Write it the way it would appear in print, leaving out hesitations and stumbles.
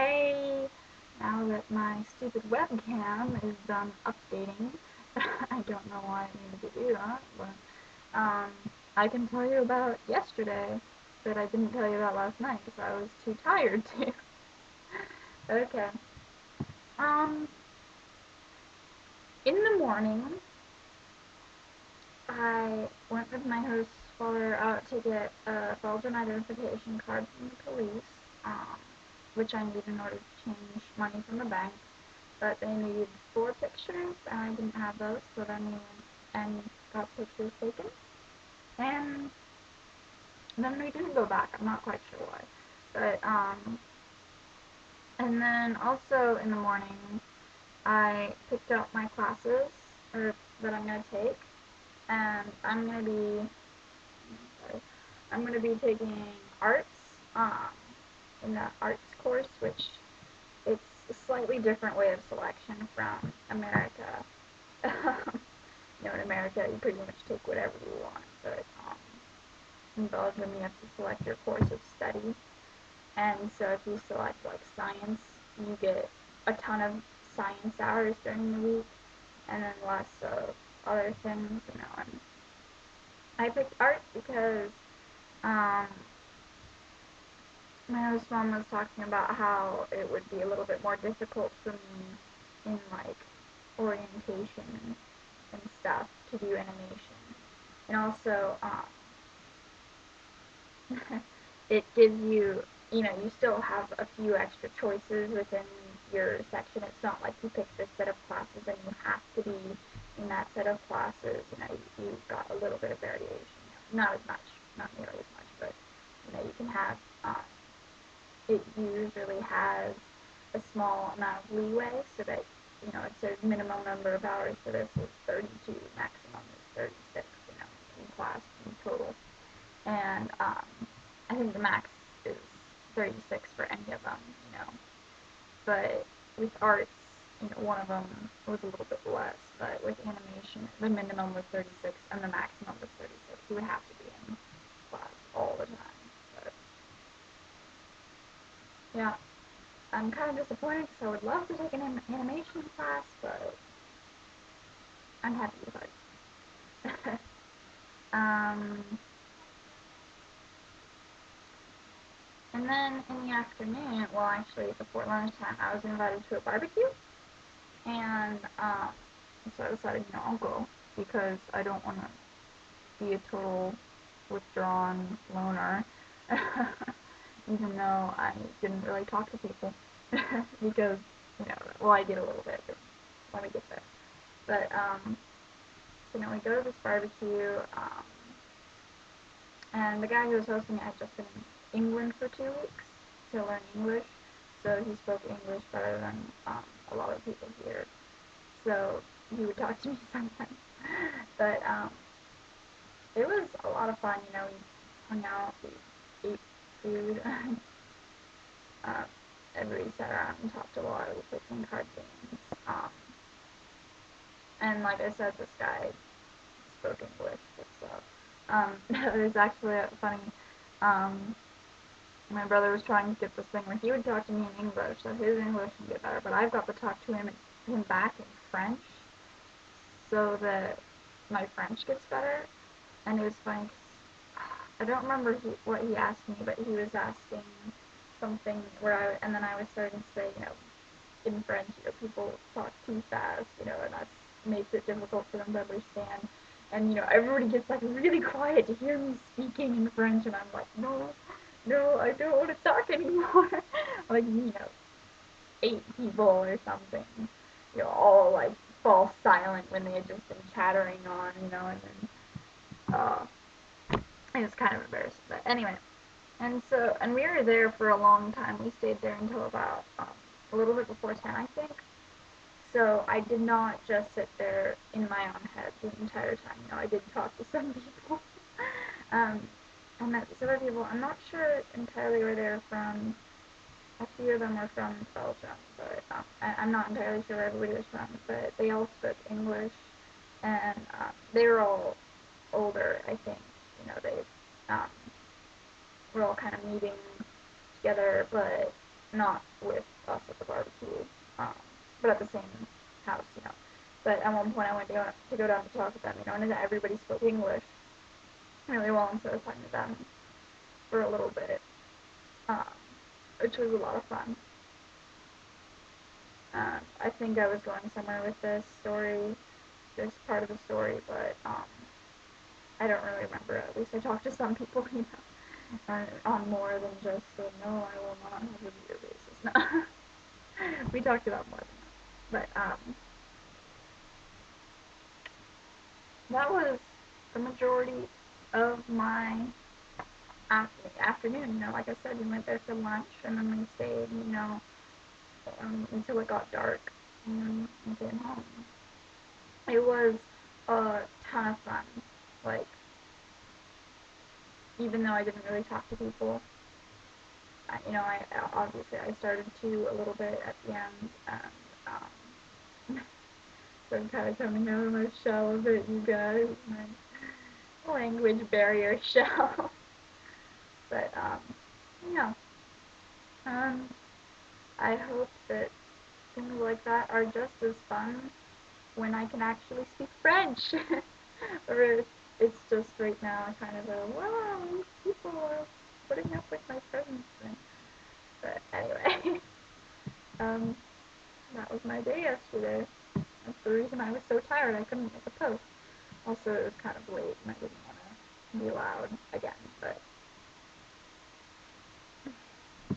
Hey, now that my stupid webcam is done updating, I don't know why I needed to do that, but I can tell you about yesterday that I didn't tell you about last night because I was too tired to. Okay. Um, in the morning, I went with my host's father out to get a Belgian identification card from the police, um, which I need in order to change money from the bank. But they needed 4 pictures, and I didn't have those, so then we went and got pictures taken. And then we didn't go back. I'm not quite sure why. But, and then also in the morning, I picked out my classes that I'm going to take, and I'm going to be taking arts, in the arts course, which it's a slightly different way of selection from America. In America, you pretty much take whatever you want, but in Belgium, you have to select your course of study. And so if you select, like, science, you get a ton of science hours during the week, and then less of other things. And I picked art because um, my host mom was talking about how it would be a little bit more difficult for me in, like, orientation and stuff to do animation. And also, it gives you still have a few extra choices within your section. It's not like you pick this set of classes and you have to be in that set of classes. You've got a little bit of variation. Not as much, not nearly as much, but, you can have, it usually has a small amount of leeway so that, it says minimum number of hours for this is 32, maximum is 36, in class, in total. And I think the max is 36 for any of them. But with arts, one of them was a little bit less. But with animation, the minimum was 36 and the maximum was 36. You would have to be in class all the time. But yeah, I'm kind of disappointed because I would love to take an animation class, but I'm happy with art. um, and then in the afternoon, well, actually before lunchtime, I was invited to a barbecue. And so I decided, I'll go because I don't want to be a total withdrawn loner, even though I didn't really talk to people because, well, I did a little bit, but let me get there. But, we go to this barbecue, and the guy who was hosting it had just been in England for 2 weeks to learn English, so he spoke English better than a lot of people here. So he would talk to me sometimes. But it was a lot of fun. We hung out, we ate food. um, Everybody sat around and talked a lot. We played some card games. And like I said, this guy spoke English. So it was actually funny. Um, my brother was trying to get this thing where he would talk to me in English, so his English would get better. But I've got to talk to him back in French, so that my French gets better. And it was funny because I don't remember what he asked me, but he was asking something and then I was starting to say, in French, people talk too fast, and that makes it difficult for them to understand. And, everybody gets, like, really quiet to hear me speaking in French, and I'm like, no, no, I don't want to talk anymore. Like, 8 people or something, all, like, fall silent when they had just been chattering on, and then, it was kind of embarrassing, but anyway. And we were there for a long time. We stayed there until about a little bit before 10, I think. So I did not just sit there in my own head the entire time. I did talk to some people. um, I met these other people. I'm not sure entirely where they're from. A few of them were from Belgium, but I'm not entirely sure where everybody was from. But they all spoke English, and they were all older, I think. They um, we're all kind of meeting together, but not with us at the barbecue, um, but at the same house, you know. But at one point I went to go down to talk with them, you know, and everybody spoke English really well, and so I was talking to them for a little bit, um, which was a lot of fun. I think I was going somewhere with this story, this part of the story, but I don't really remember. At least I talked to some people, you know, on more than just no, I will not have a beer basis. No, we talked about more than that. But that was the majority of my afternoon. You know, like I said, we went there for lunch, and then we stayed, you know, until it got dark, and then we came home. It was a ton of fun. Like, even though I didn't really talk to people, you know, I obviously I started to a little bit at the end, and so I'm kind of coming out of my shell a bit, you guys, my language barrier shell. But yeah, um, I hope that things like that are just as fun when I can actually speak French. Or it's just right now kind of a, wow, these people are putting up with my presence thing. But anyway, um, that was my day yesterday. That's the reason I was so tired I couldn't make a post. Also, it was kind of late and I didn't want to be loud again, but